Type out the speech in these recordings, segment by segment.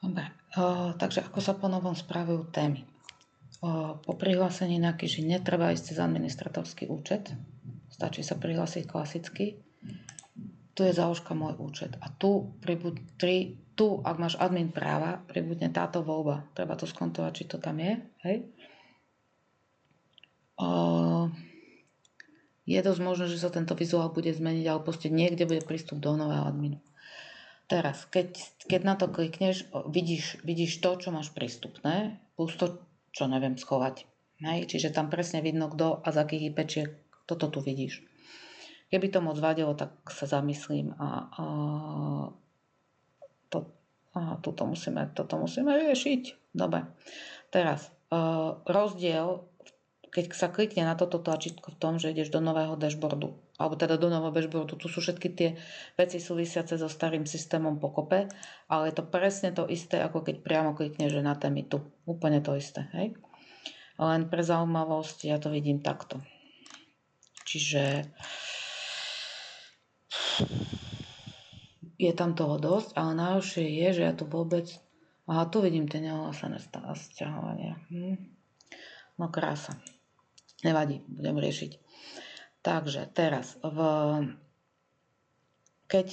Dobre, takže ako sa ponovom spravujú témy? Po prihlásení na KYŽI netreba ísť cez administratorský účet, stačí sa prihlásiť klasicky. Tu je záložka môj účet a tu, ak máš admin práva, pribudne táto voľba. Treba to skontrolovať, či to tam je. Hej. Je dosť možné, že sa tento vizuál bude zmeniť, ale proste niekde bude prístup do nového adminu. Teraz, keď na to klikneš, vidíš to, čo máš prístupné, plus to, čo neviem schovať. Hej? Čiže tam presne vidno, kto a z akých IPčiek toto tu vidíš. Keby to moc vadilo, tak sa zamyslím toto musíme riešiť. Dobre. Teraz, rozdiel, keď sa klikne na toto tlačítko v tom, že ideš do nového dashboardu, alebo teda do nového dashboardu, tu sú všetky tie veci súvisiace so starým systémom pokope, ale je to presne to isté, ako keď priamo klikneš na témy tu. Úplne to isté, hej? Len pre zaujímavosť ja to vidím takto. Čiže je tam toho dosť, ale najhoršie je, že ja tu vôbec... Aha, tu vidím tie neohlásené sťahovania. No krása. Nevadí, budem riešiť. Takže teraz, keď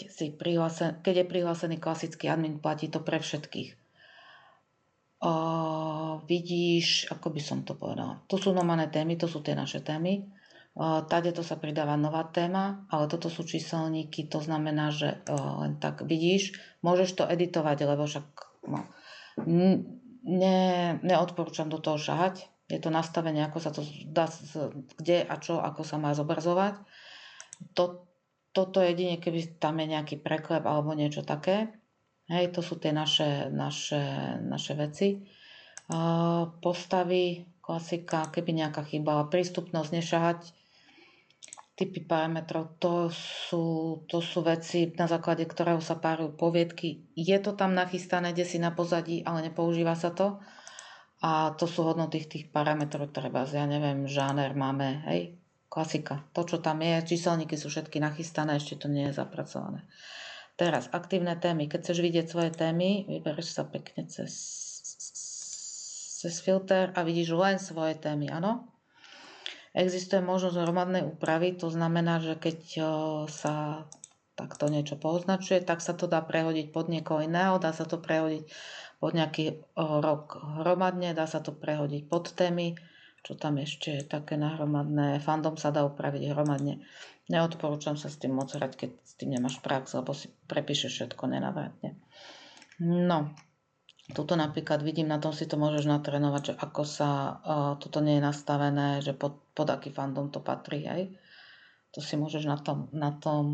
je prihlásený klasický admin, platí to pre všetkých. Vidíš, ako by som to povedala. Tu sú normálne témy, to sú tie naše témy. Tade to sa pridáva nová téma, ale toto sú číselníky, to znamená, že len tak vidíš, môžeš to editovať, lebo však neodporúčam do toho šahať. Je to nastavenie, ako sa to dá, kde a čo, ako sa má zobrazovať. Toto jedine, keby tam je nejaký preklep alebo niečo také. Hej, to sú tie naše veci. Postavy, klasika, keby nejaká chýbala, prístupnosť, nešahať, typy parametrov, to sú veci, na základe ktorého sa párujú poviedky. Je to tam nachystané desi na pozadí, ale nepoužíva sa to. A to sú hodnoty tých parametrov, treba, ja neviem, žáner máme, hej, klasika. To, čo tam je, číselníky sú všetky nachystané, ešte to nie je zapracované. Teraz, aktívne témy. Keď chceš vidieť svoje témy, vybereš sa pekne cez filter a vidíš len svoje témy, áno? Existuje možnosť hromadnej úpravy, to znamená, že keď sa takto niečo pooznačuje, tak sa to dá prehodiť pod niekoho iného, dá sa to prehodiť pod nejaký rok hromadne, dá sa to prehodiť pod témy, čo tam ešte je také nahromadné, fandom sa dá upraviť hromadne. Neodporúčam sa s tým moc hrať, keď s tým nemáš prax, lebo si prepíšeš všetko nenavratne. No, tuto napríklad vidím, na tom si to môžeš natrénovať, že ako sa, toto nie je nastavené, že pod aký fandom to patrí, hej. To si môžeš na tom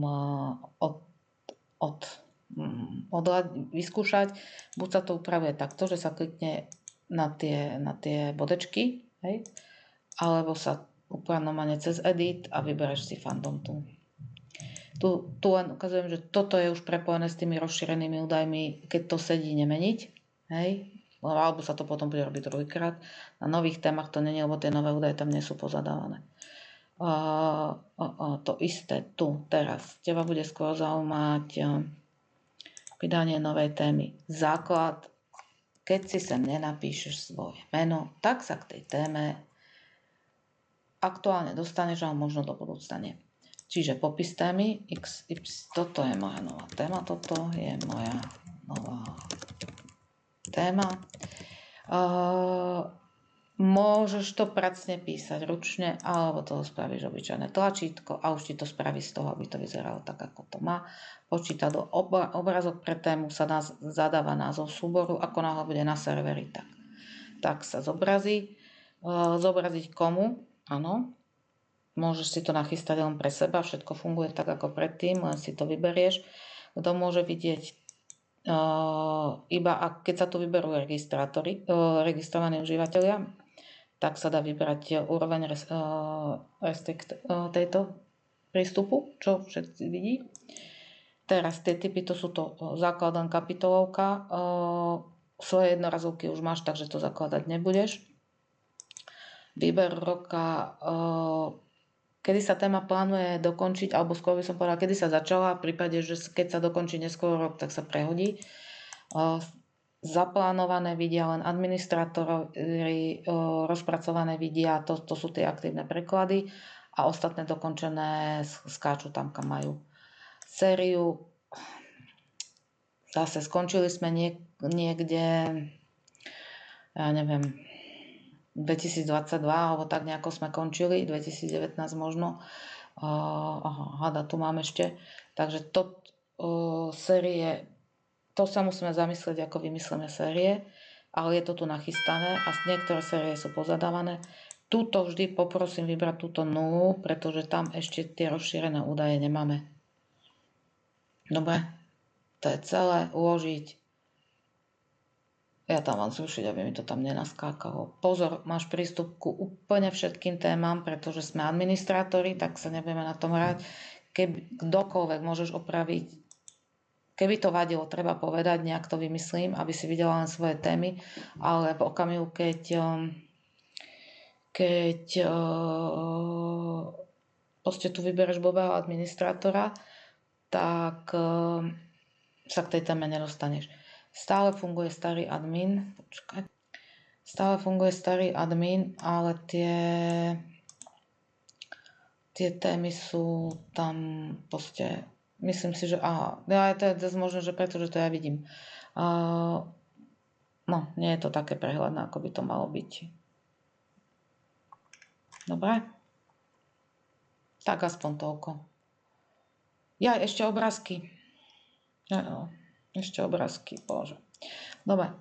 vyskúšať. Buď sa to upravuje takto, že sa klikne na tie bodečky, hej, alebo sa upravuje normálne cez edit a vybereš si fandom tu. Tu len ukazujem, že toto je už prepojené s tými rozšírenými údajmi, keď to sedí nemeniť, hej, alebo sa to potom bude robiť druhýkrát. Na nových témach to nie, lebo tie nové údaje tam nie sú pozadávané. To isté tu, teraz. Teba bude skôr zaujímať vydanie novej témy. Základ, keď si sem nenapíšeš svoje meno, tak sa k tej téme aktuálne dostaneš, ale možno do budúcna nie. Čiže popis témy, toto je moja nová téma, toto je moja nová téma. Môžeš to pracne písať ručne, alebo toho spravíš obyčajné tlačítko a už ti to spraví z toho, aby to vyzeralo tak, ako to má. Počíta do obrazok pre tému, sa zadáva názov súboru, ako náhle bude na serveri, tak sa zobrazí. Zobraziť komu, áno. Môžeš si to nachystať len pre seba, všetko funguje tak, ako predtým, len si to vyberieš. Kto môže vidieť iba keď sa tu vyberú registrovaní užívateľia, tak sa dá vybrať úroveň tejto prístupu, čo všetci vidí. Teraz tie typy, to sú to základ len kapitolovka. Svoje jednorazovky už máš, takže to zakladať nebudeš. Výber roka, kedy sa téma plánuje dokončiť, alebo skôr by som povedala, kedy sa začala, v prípade, že keď sa dokončí neskôr rok, tak sa prehodí. zaplánované vidia len administrátori, rozpracované vidia, to sú tie aktívne preklady a ostatné dokončené skáču tam, kam majú. Sériu zase skončili sme niekde, ja neviem, 2022, alebo tak nejako sme končili, 2019 možno. Hada, tu mám ešte. Takže série, to sa musíme zamyslieť, ako vymyslíme série, ale je to tu nachystané a niektoré série sú pozadávané. Tuto vždy poprosím vybrať túto nulu, pretože tam ešte tie rozšírené údaje nemáme. Dobre, to je celé, uložiť. Ja tam mám zrušiť, aby mi to tam nenaskákalo. Pozor, máš prístup ku úplne všetkým témam, pretože sme administrátori, tak sa nebudeme na tom hrať. Kdokoľvek môžeš opraviť. Keby to vadilo, treba povedať, nejak to vymyslím, aby si videla len svoje témy, ale v okamihu, keď proste tu vybereš blbého administrátora, tak sa k tej téme nedostaneš. Stále funguje starý admin, ale tie témy sú tam proste, myslím si, že to je dosť možné, že pretože to ja vidím. No, nie je to také prehľadné, ako by to malo byť. Dobre? Tak aspoň toľko. Ešte obrázky. Ešte obrázky, bože. Dobre.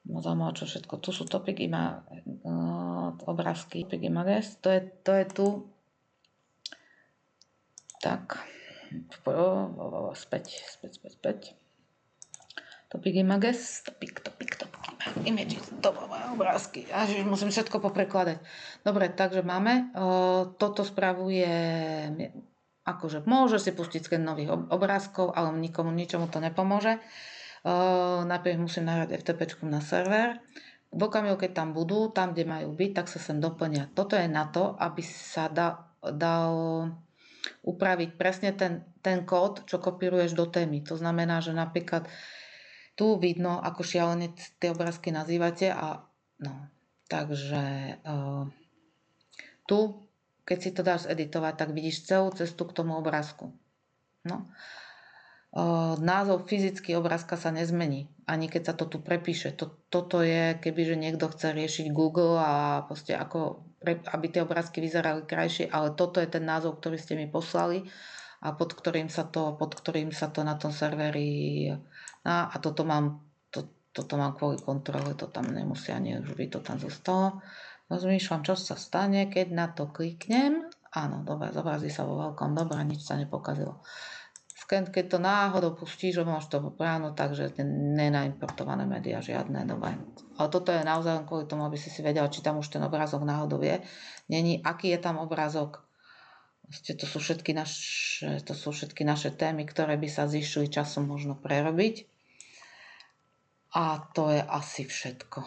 Zaujímavé, čo všetko. Tu sú topic obrázky, topic images. To je tu. Tak. Späť. Topic images. Topic images. Obrázky. Musím všetko poprekladať. Dobre, takže máme. Toto spravuje, akože môže si pustiť sken nových obrázkov, ale ničomu to nepomôže. Najprv musím nahrať FTP na server. V okamihu, keď tam budú, tam, kde majú byť, tak sa sem doplnia. Toto je na to, aby sa dal upraviť presne ten kód, čo kopíruješ do témy. To znamená, že napríklad tu vidno, ako šialene tie obrázky nazývate takže tu, keď si to dáš editovať, tak vidíš celú cestu k tomu obrázku. Názov fyzický obrázka sa nezmení, ani keď sa to tu prepíše. Toto je, kebyže niekto chce riešiť Google a proste aby tie obrázky vyzerali krajšie, ale toto je ten názov, ktorý ste mi poslali a pod ktorým sa to na tom serveri a toto mám kvôli kontrole, to tam nemusí ani už by to tam zostalo. Rozmýšľam, čo sa stane, keď na to kliknem. Áno, dobre, zobrazí sa vo veľkom, dobre, nič sa nepokazilo. Keď to náhodou pustíš, máš to práno, takže nenaimportované médiá, žiadne, dobre. Ale toto je naozaj len kvôli tomu, aby si vedela, či tam už ten obrázok náhodou je. Není, aký je tam obrázok. To sú všetky naše témy, ktoré by sa zišli časom možno prerobiť. A to je asi všetko.